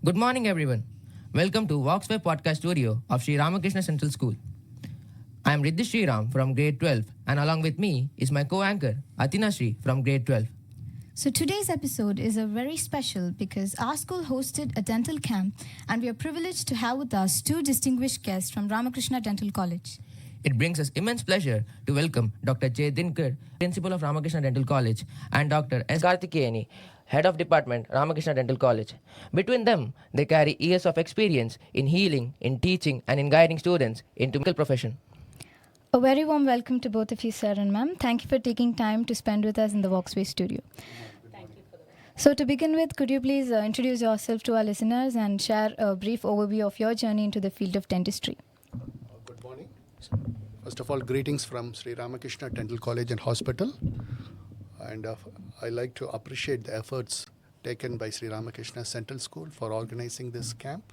Good morning, everyone. Welcome to Walksway Podcast Studio of Sri Ramakrishna Central School. I am Riddhi Sriram from grade 12, and along with me is my co-anchor Athina Sri from grade 12. So today's episode is a very special because our school hosted a dental camp and we are privileged to have with us two distinguished guests from Ramakrishna Dental College. It brings us immense pleasure to welcome Dr. J. Dinakar, Principal of Ramakrishna Dental College, and Dr. S. Karthikeyani, Head of Department, Ramakrishna Dental College. Between them, they carry years of experience in healing, in teaching, and in guiding students into medical profession. A very warm welcome to both of you, sir and ma'am. Thank you for taking time to spend with us in the Walksway studio. So to begin with, could you please introduce yourself to our listeners and share a brief overview of your journey into the field of dentistry? Good morning. First of all, greetings from Sri Ramakrishna Dental College and Hospital. And I like to appreciate the efforts taken by Sri Ramakrishna Central School for organizing this camp.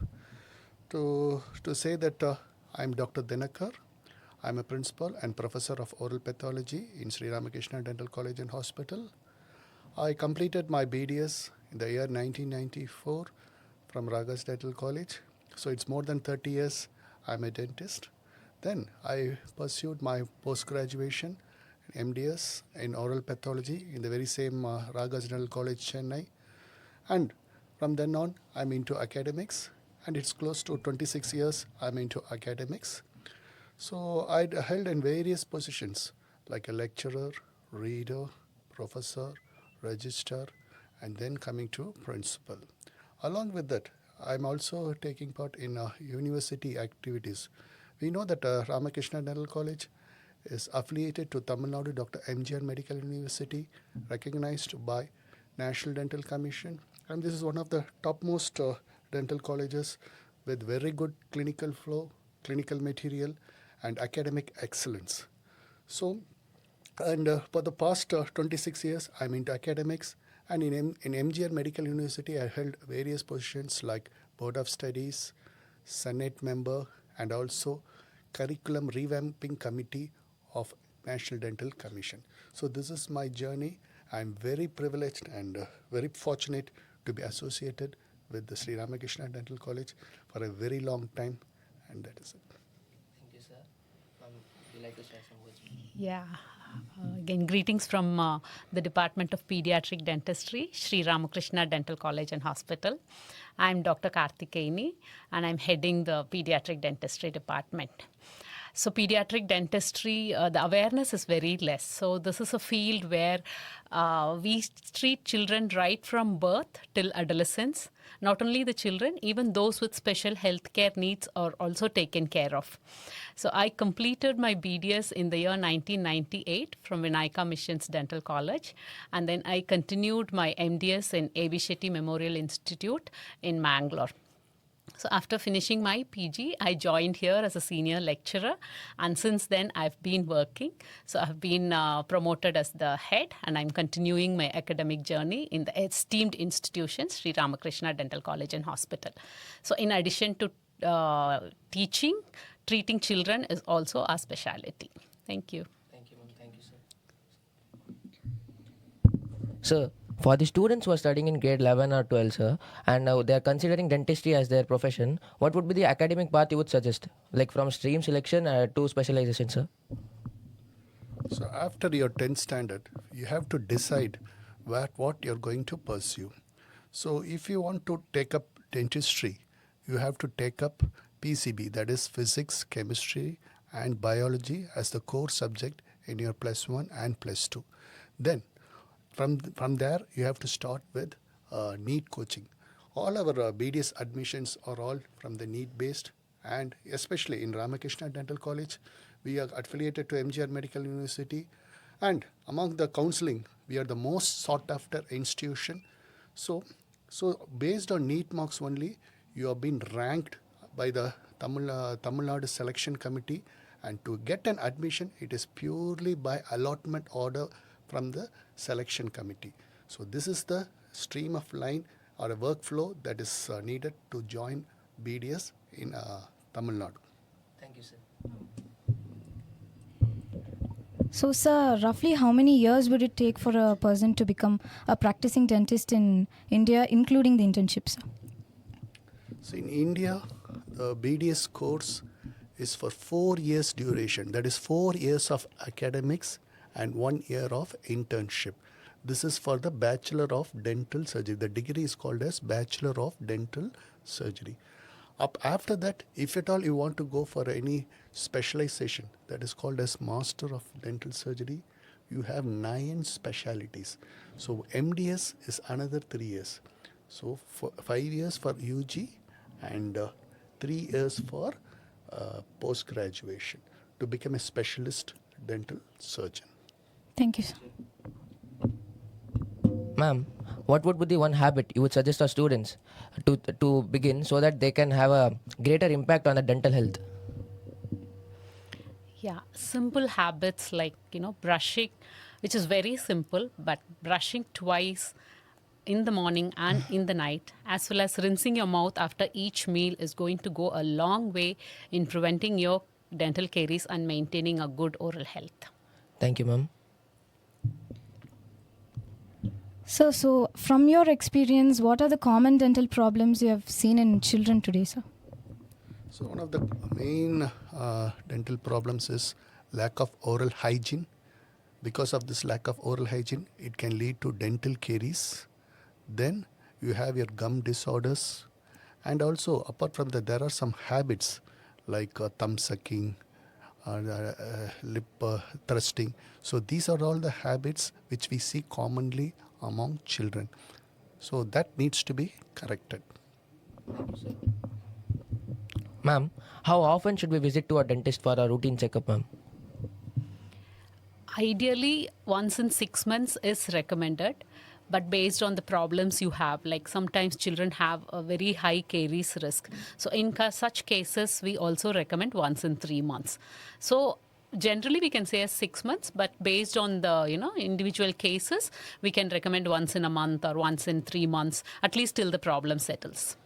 To say that I'm Dr. Dinakar. I'm a principal and professor of oral pathology in Sri Ramakrishna Dental College and Hospital. I completed my BDS in the year 1994 from Ragas Dental College. So it's more than 30 years I'm a dentist. Then I pursued my post-graduation MDS in oral pathology in the very same Ragas Dental College, Chennai. And from then on, I'm into academics. And it's close to 26 years I'm into academics. So I held in various positions like a lecturer, reader, professor, registrar, and then coming to principal. Along with that, I'm also taking part in university activities. We know that Ramakrishna Dental College is affiliated to Tamil Nadu Dr. MGR Medical University, recognized by National Dental Commission. And this is one of the topmost dental colleges with very good clinical flow, clinical material, and academic excellence. So, and for the past 26 years, I'm into academics. And in MGR Medical University, I held various positions like Board of Studies, Senate member, and also Curriculum Revamping Committee of National Dental Commission. So this is my journey. I'm very privileged and very fortunate to be associated with the Sri Ramakrishna Dental College for a very long time, and that is it. Thank you, sir. Would you like to share some words? Yeah. Again, greetings from the Department of Pediatric Dentistry, Sri Ramakrishna Dental College and Hospital. I'm Dr. Karthikeyani, and I'm heading the Pediatric Dentistry Department. So pediatric dentistry, the awareness is very less. So this is a field where we treat children right from birth till adolescence. Not only the children, even those with special healthcare needs are also taken care of. So I completed my BDS in the year 1998 from Vinayaka Missions Dental College. And then I continued my MDS in A.V. Shetty Memorial Institute in Mangalore. So after finishing my PG, I joined here as a senior lecturer, and since then I've been working. So I've been promoted as the head, and I'm continuing my academic journey in the esteemed institution, Sri Ramakrishna Dental College and Hospital. So in addition to teaching, treating children is also our specialty. Thank you. Thank you, ma'am. Thank you, sir. Sir, for the students who are studying in grade 11 or 12, sir, and they are considering dentistry as their profession, what would be the academic path you would suggest? Like from stream selection to specialization, sir? So after your 10th standard, you have to decide what you're going to pursue. So if you want to take up dentistry, you have to take up PCB, that is physics, chemistry, and biology as the core subject in your plus 1 and plus 2. Then from there, you have to start with NEET coaching. All our BDS admissions are all from the NEET based, and especially in Ramakrishna Dental College, we are affiliated to MGR Medical University, and among the counseling, we are the most sought after institution. So based on NEET marks only, you have been ranked by the Tamil Nadu Selection Committee, and to get an admission, it is purely by allotment order from the selection committee. So this is the stream of line or a workflow that is needed to join BDS in Tamil Nadu. Thank you, sir. So, sir, roughly how many years would it take for a person to become a practicing dentist in India, including the internships? So in India, the BDS course is for 4 years duration. That is 4 years of academics and 1 year of internship. This is for the Bachelor of Dental Surgery. The degree is called as Bachelor of Dental Surgery. Up after that, if at all you want to go for any specialization, that is called as Master of Dental Surgery, you have 9 specialities. So MDS is another 3 years. So 5 years for UG and 3 years for post-graduation to become a specialist dental surgeon. Thank you, sir. Ma'am, what would be the one habit you would suggest our students to begin so that they can have a greater impact on the dental health? Yeah, simple habits like, brushing, which is very simple, but brushing twice in the morning and in the night, as well as rinsing your mouth after each meal is going to go a long way in preventing your dental caries and maintaining a good oral health. Thank you, ma'am. So from your experience, what are the common dental problems you have seen in children today, sir? So one of the main dental problems is lack of oral hygiene. Because of this lack of oral hygiene, it can lead to dental caries. Then you have your gum disorders. And also, apart from that, there are some habits like thumb sucking, lip thrusting. So these are all the habits which we see commonly among children. So that needs to be corrected. Ma'am, how often should we visit to a dentist for a routine checkup, ma'am? Ideally, once in 6 months is recommended, but based on the problems you have, like sometimes children have a very high caries risk. So in such cases, we also recommend once in 3 months. So generally we can say as 6 months, but based on the individual cases, we can recommend once in a month or once in 3 months, at least till the problem settles.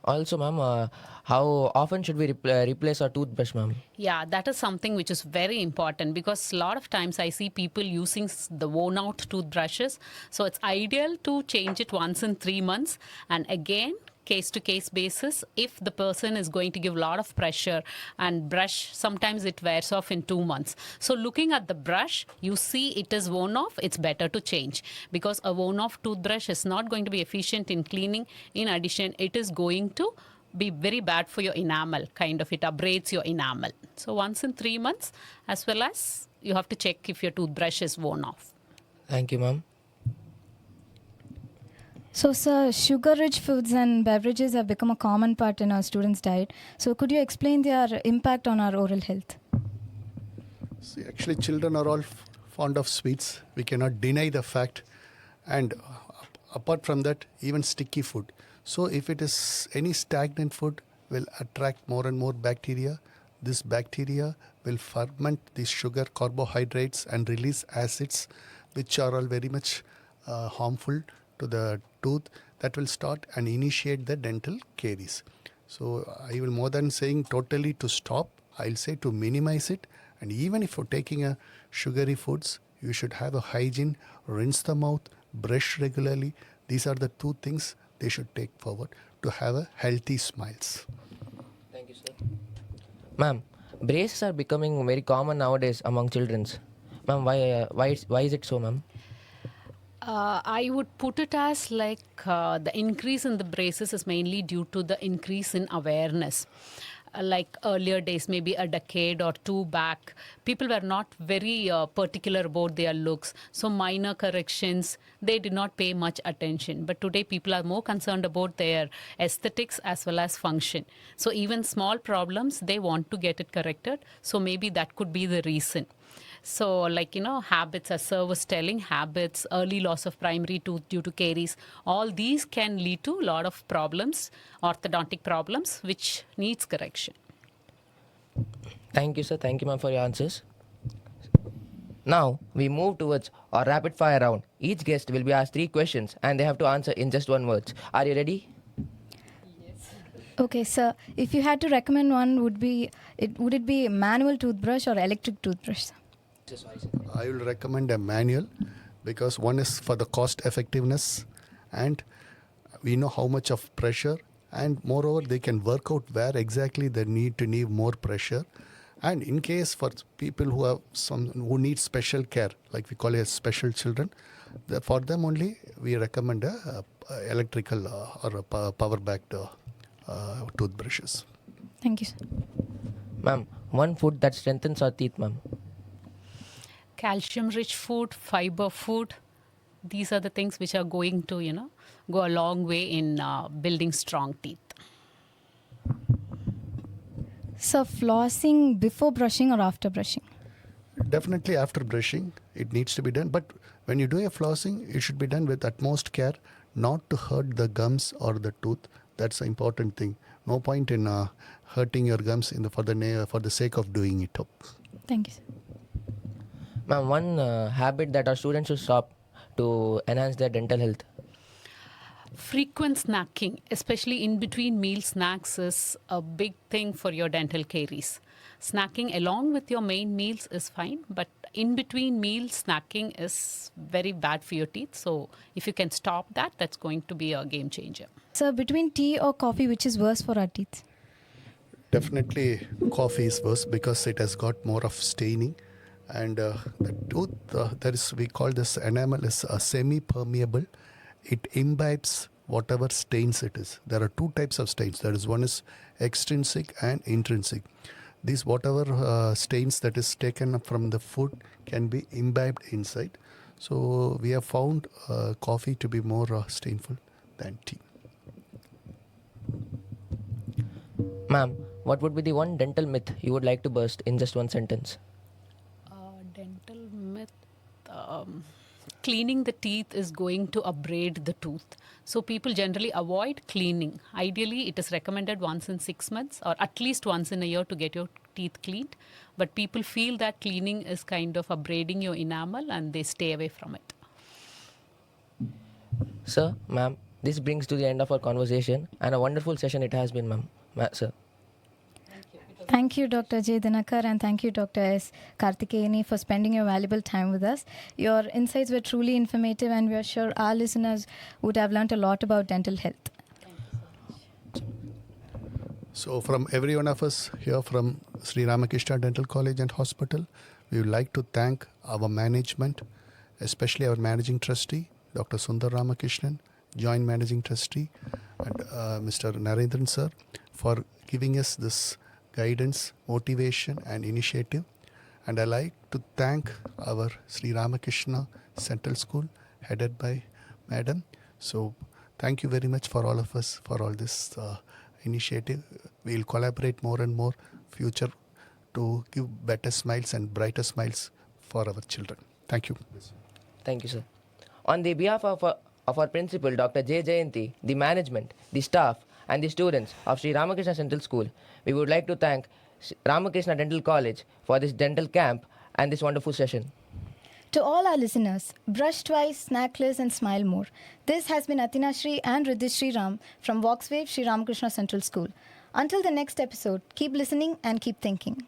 Also, ma'am, how often should we replace our toothbrush, ma'am? Yeah, that is something which is very important because a lot of times I see people using the worn out toothbrushes. So it's ideal to change it once in 3 months, and again, case to case basis. If the person is going to give a lot of pressure and brush, sometimes it wears off in 2 months. So looking at the brush, you see it is worn off, it's better to change because a worn off toothbrush is not going to be efficient in cleaning. In addition, it is going to be very bad for your enamel, kind of it abrades your enamel. So once in 3 months, as well as you have to check if your toothbrush is worn off. Thank you, ma'am. So, sir, sugar-rich foods and beverages have become a common part in our students' diet. So, could you explain their impact on our oral health? See, actually, children are all fond of sweets. We cannot deny the fact. And apart from that, even sticky food. So, if it is any stagnant food, will attract more and more bacteria. This bacteria will ferment these sugar carbohydrates and release acids, which are all very much harmful to the tooth. That will start and initiate the dental caries. So I will, more than saying totally to stop, I'll say to minimize it. And even if you're taking a sugary foods, you should have a hygiene, rinse the mouth, brush regularly. These are the 2 things they should take forward to have a healthy smiles. Thank you, sir. Ma'am, braces are becoming very common nowadays among children. Ma'am, why is it so, ma'am? I would put it as like the increase in the braces is mainly due to the increase in awareness. Like earlier days, maybe a decade or 2 back, people were not very particular about their looks. So minor corrections, they did not pay much attention. But today people are more concerned about their aesthetics as well as function. So even small problems, they want to get it corrected. So maybe that could be the reason. So like, habits, as sir was telling, habits, early loss of primary tooth due to caries, all these can lead to a lot of problems, orthodontic problems, which needs correction. Thank you, sir. Thank you, ma'am, for your answers. Now, we move towards our rapid fire round. Each guest will be asked 3 questions and they have to answer in just 1 word. Are you ready? Okay, sir. If you had to recommend one, would it be manual toothbrush or electric toothbrush, sir? I will recommend a manual because one is for the cost effectiveness, and we know how much of pressure and moreover they can work out where exactly they need more pressure. And in case for people who have who need special care, like we call it as special children, for them only we recommend a electrical or a power backed toothbrushes. Thank you, sir. Ma'am, one food that strengthens our teeth, ma'am. Calcium rich food, fiber food, these are the things which are going to, go a long way in building strong teeth. So, flossing before brushing or after brushing? Definitely after brushing, it needs to be done. But when you do a flossing, it should be done with utmost care, not to hurt the gums or the tooth. That's the important thing. No point in hurting your gums for the sake of doing it up. Thank you, sir. Ma'am, one habit that our students should stop to enhance their dental health. Frequent snacking, especially in between meal snacks, is a big thing for your dental caries. Snacking along with your main meals is fine, but in between meals, snacking is very bad for your teeth. So if you can stop that, that's going to be a game changer. So, between tea or coffee, which is worse for our teeth? Definitely coffee is worse because it has got more of staining. And the tooth, we call this enamel is semi-permeable. It imbibes whatever stains it is. There are two types of stains. One is extrinsic and intrinsic. These whatever stains that is taken up from the food can be imbibed inside. So we have found coffee to be more stainful than tea. Ma'am, what would be the one dental myth you would like to burst in just one sentence? Dental myth. Cleaning the teeth is going to abrade the tooth. So people generally avoid cleaning. Ideally, it is recommended once in 6 months or at least once in a year to get your teeth cleaned. But people feel that cleaning is kind of abrading your enamel and they stay away from it. Sir, ma'am, this brings to the end of our conversation and a wonderful session it has been, ma'am. Sir. Thank you, Dr. J. Dinakar, and thank you, Dr. S. Karthikeyani, for spending your valuable time with us. Your insights were truly informative, and we are sure our listeners would have learned a lot about dental health. So from every one of us here from Sri Ramakrishna Dental College and Hospital, we would like to thank our management, especially our managing trustee, Dr. Sundar Ramakrishnan, joint managing trustee, and Mr. Narendran sir, for giving us this guidance, motivation and initiative. And I like to thank our Sri Ramakrishna Central School headed by Madam. So thank you very much for all of us for all this initiative. We'll collaborate more and more future to give better smiles and brighter smiles for our children. Thank you. Thank you, sir. On the behalf of our principal, Dr. J. Jayanti, the management, the staff, and the students of Sri Ramakrishna Central School, we would like to thank Ramakrishna Dental College for this dental camp and this wonderful session. To all our listeners, brush twice, snack less, and smile more. This has been Atina Shri and Riddhi Shri Ram from Voxwave Sri Ramakrishna Central School. Until the next episode, keep listening and keep thinking.